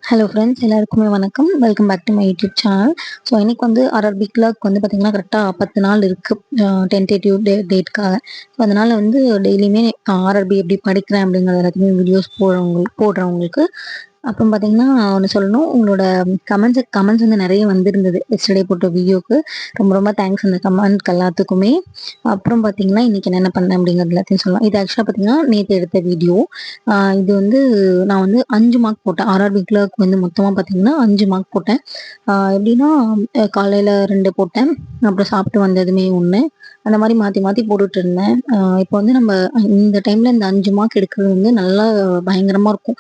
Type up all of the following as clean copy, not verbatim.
Hello friends, எல்லாருக்குமே வணக்கம். Welcome back to my YouTube channel. So இன்னைக்கு வந்து ஆர்ஆர்பி கிளர்க் வந்து பார்த்தீங்கன்னா கரெக்டாக 10 நாள் இருக்குது டென்டேட்டிவ் டேட்காக. ஸோ அதனால் வந்து டெய்லியுமே ஆர்ஆர்பி எப்படி படிக்கிறேன் அப்படிங்கிறது எல்லாத்தையுமே வீடியோஸ் போடுறவங்களுக்கு அப்புறம் பார்த்தீங்கன்னா ஒன்று சொல்லணும். உங்களோட கமெண்ட்ஸ் வந்து நிறைய வந்திருந்தது எஸ்டர்டே போட்ட வீடியோக்கு. ரொம்ப ரொம்ப தேங்க்ஸ் அந்த கமெண்ட்க்கு எல்லாத்துக்குமே. அப்புறம் பார்த்தீங்கன்னா இன்றைக்கி என்னென்ன பண்ணேன் அப்படிங்கிறது எல்லாத்தையும் சொல்லலாம். இது ஆக்சுவலாக பார்த்தீங்கன்னா நேற்று எடுத்த வீடியோ. இது வந்து நான் வந்து 5 மார்க் போட்டேன். ஆர்ஆர்பி கிளர்க் வந்து மொத்தமாக பார்த்தீங்கன்னா 5 மார்க் போட்டேன். எப்படின்னா காலையில் 2 போட்டேன், அப்புறம் சாப்பிட்டு வந்ததுமே 1, அந்த மாதிரி மாற்றி மாற்றி போட்டுட்டு இருந்தேன். இப்போ வந்து நம்ம இந்த டைமில் இந்த 5 மார்க் எடுக்கிறது வந்து நல்லா பயங்கரமாக இருக்கும்.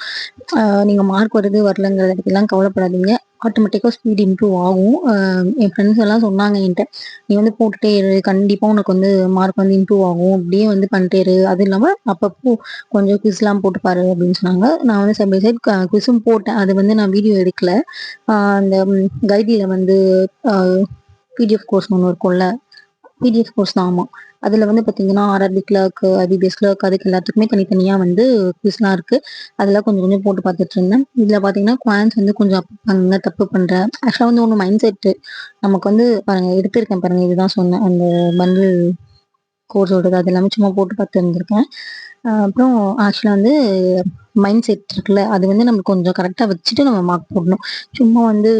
நீங்கள் மார்க் வருது வரலங்கிறத பற்றிலாம் கவலைப்படாதீங்க. ஆட்டோமேட்டிக்காக ஸ்பீட் இம்ப்ரூவ் ஆகும். என் ஃப்ரெண்ட்ஸ் எல்லாம் சொன்னாங்க என்கிட்ட, நீ வந்து போட்டுட்டே இரு, கண்டிப்பாக உனக்கு வந்து மார்க் வந்து இம்ப்ரூவ் ஆகும், இப்படியே வந்து பண்ணிட்டே இரு, அது இல்லாமல் அப்பப்போ கொஞ்சம் குவிஸ்லாம் போட்டு பாரு அப்படின்னு சொன்னாங்க. நான் வந்து சைட் பை சைட் குவிஸும் போட்டேன். அது வந்து நான் வீடியோ எடுக்கல. அந்த கைடியில் வந்து பிடிஎஃப் கோர்ஸ் ஒன்று இருக்கும்ல, பிடிஎஃப் கோர்ஸ் தான். ஆமாம். அதில் வந்து பார்த்தீங்கன்னா ஆர்ஆர்பி கிளர்க், ஐபிபிஎஸ் கிளர்க், அதுக்கு எல்லாத்துக்குமே தனித்தனியாக வந்து குவிஸ்லாம் இருக்குது. அதெல்லாம் கொஞ்சம் கொஞ்சம் போட்டு பார்த்துட்டு இருந்தேன். இதில் பார்த்தீங்கன்னா குவான்ஸ் வந்து கொஞ்சம் தப்பு பண்ணுறேன். ஆக்சுவலாக வந்து ஒன்று மைண்ட் செட்டு நமக்கு வந்து பாருங்கள், எடுத்திருக்கேன் பாருங்கள், இதுதான் சொன்னேன் அந்த பண்டில் கோர்ஸோடது. அது எல்லாமே சும்மா போட்டு பார்த்து இருந்திருக்கேன். அப்புறம் ஆக்சுவலாக வந்து மைண்ட் செட் இருக்குல்ல, அது வந்து நம்ம கொஞ்சம் கரெக்டாக வச்சுட்டு நம்ம மார்க் போடணும். சும்மா வந்து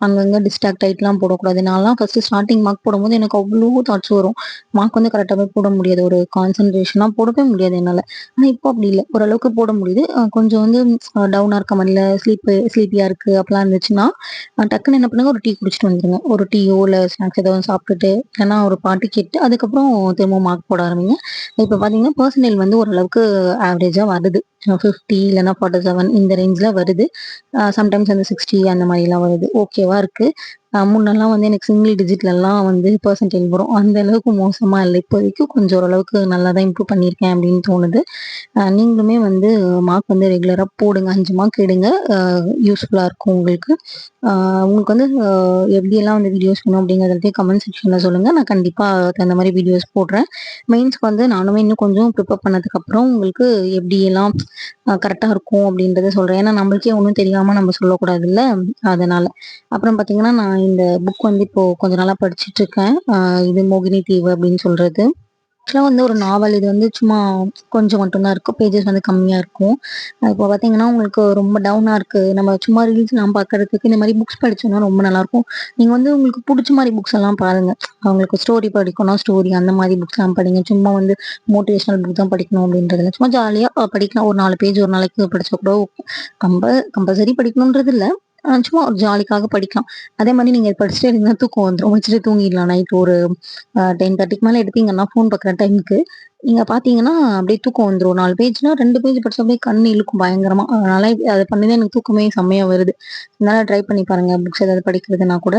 அங்கங்கே டிஸ்ட்ராக்ட் ஆகிட்டுலாம் போடக்கூடாது. நான்லாம் ஃபஸ்ட்டு ஸ்டார்டிங் மார்க் போடும்போது எனக்கு அவ்வளோ தாட்ஸ் வரும். மார்க் வந்து கரெக்டாகவே போட முடியாது. ஒரு கான்சன்ட்ரேஷனாக போடவே முடியாது என்னால். ஆனால் இப்போ அப்படி இல்லை, ஓரளவுக்கு போட முடியுது. கொஞ்சம் வந்து டவுனாக இருக்க மாதிரில ஸ்லீப்பியாக இருக்குது அப்படிலாம் இருந்துச்சுன்னா டக்குன்னு என்ன பண்ணுங்க, ஒரு டீ குடிச்சிட்டு வந்துடுங்க. ஒரு டீயோ இல்லை ஸ்நாக்ஸ் ஏதோ சாப்பிட்டுட்டு, இல்லைன்னா ஒரு பாட்டு கேட்டு அதுக்கப்புறம் திரும்ப மார்க் போட ஆரம்பிங்க. இப்போ பார்த்தீங்கன்னா பர்சனல் வந்து ஓரளவுக்கு ஆவரேஜாக வருது. 50 இல்லைன்னா 47 இந்த ரேஞ்சில் வருது. சம்டைம்ஸ் வந்து 60 அந்த மாதிரிலாம் வருது. ஓகேவா இருக்குது. முன்னெல்லாம் வந்து எனக்கு சிங்கிள் டிஜிட்லலாம் வந்து பெர்சன்டேஜ் வரும். அந்த அளவுக்கு மோசமாக இல்லை. இப்போதைக்கு கொஞ்சம் ஓரளவுக்கு நல்லா தான் இம்ப்ரூவ் பண்ணியிருக்கேன் அப்படின்னு தோணுது. நீங்களுமே வந்து மார்க் வந்து ரெகுலராக போடுங்க. 5 மார்க் எடுங்க. யூஸ்ஃபுல்லாக இருக்கும் உங்களுக்கு. உங்களுக்கு வந்து எப்படியெல்லாம் வந்து வீடியோஸ் வேணும் அப்படிங்கிறதையும் கமெண்ட் செக்ஷனில் சொல்லுங்கள். நான் கண்டிப்பாக தகுந்த மாதிரி வீடியோஸ் போடுறேன். மெயின்ஸ்க்கு வந்து நானுமே இன்னும் கொஞ்சம் ப்ரிப்பேர் பண்ணதுக்கப்புறம் உங்களுக்கு எப்படியெல்லாம் கரெக்டாக இருக்கும் அப்படின்றத சொல்கிறேன். ஏன்னா நம்மளுக்கே ஒன்றும் தெரியாமல் நம்ம சொல்லக்கூடாதுல்ல, அதனால். அப்புறம் பார்த்தீங்கன்னா நான் இந்த புக் வந்து இப்போது கொஞ்ச நாளாக படிச்சுட்ருக்கேன். இது மோகினி தீவு அப்படின்னு சொல்கிறது. ஆக்சுவலாக வந்து ஒரு நாவல். இது வந்து சும்மா கொஞ்சம் மட்டும்தான் இருக்கும். பேஜஸ் வந்து கம்மியாக இருக்கும். இப்போ பார்த்தீங்கன்னா உங்களுக்கு ரொம்ப டவுனாக இருக்குது, நம்ம சும்மா ரீல்ஸ்லாம் பார்க்கறதுக்கு இந்த மாதிரி புக்ஸ் படித்தோம்னா ரொம்ப நல்லாயிருக்கும். நீங்கள் வந்து உங்களுக்கு பிடிச்ச மாதிரி புக்ஸ் எல்லாம் பாருங்கள். அவங்களுக்கு ஸ்டோரி படிக்கணும், ஸ்டோரி அந்த மாதிரி புக்ஸ்லாம் படிங்க. சும்மா வந்து மோட்டிவேஷனல் புக் தான் படிக்கணும் அப்படின்றதில்ல. சும்மா ஜாலியாக படிக்கலாம். ஒரு 4 பேஜ் ஒரு நாளைக்கு படித்தா கூட ஓகே. கம்பல்சரி படிக்கணுன்றது இல்லை. சும்மா ஒரு ஜாலிக்காக படிக்கலாம். அதே மாதிரி நீங்கள் படிச்சுட்டே இருந்தீங்கன்னா தூக்கம் வந்துடும். வச்சுட்டு தூங்கிடலாம். நைட் ஒரு 10:30க்கு மேலே எடுத்தீங்கன்னா ஃபோன் பார்க்குற டைமுக்கு நீங்கள் பார்த்தீங்கன்னா அப்படியே தூக்கம் வந்துடும். 4 பேஜ்னா 2 பேஜ் படிச்சா அப்படியே கண் இழுக்கும் பயங்கரமாக. அதனால் அதை பண்ணி தான் எனக்கு தூக்கமே செம்மையாக வருது. அதனால் ட்ரை பண்ணி பாருங்கள் புக்ஸ் ஏதாவது படிக்கிறதுனா கூட.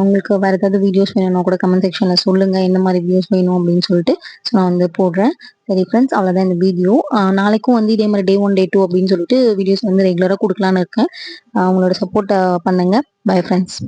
உங்களுக்கு வேறு ஏதாவது வீடியோஸ் வேணும்னா கூட கமெண்ட் செக்ஷனில் சொல்லுங்கள், என்ன மாதிரி வீடியோஸ் வேணும் அப்படின்னு சொல்லிட்டு. ஸோ நான் வந்து போடுறேன். சரி ஃப்ரெண்ட்ஸ், அவ்வளோதான் இந்த வீடியோ. நாளைக்கும் வந்து இதே மாதிரி டே 1 டே 2 அப்படின்னு சொல்லிட்டு வீடியோஸ் வந்து ரெகுலராக கொடுக்கலான்னு இருக்கேன். உங்களோட சப்போர்ட்டை பண்ணுங்கள். Bye friends.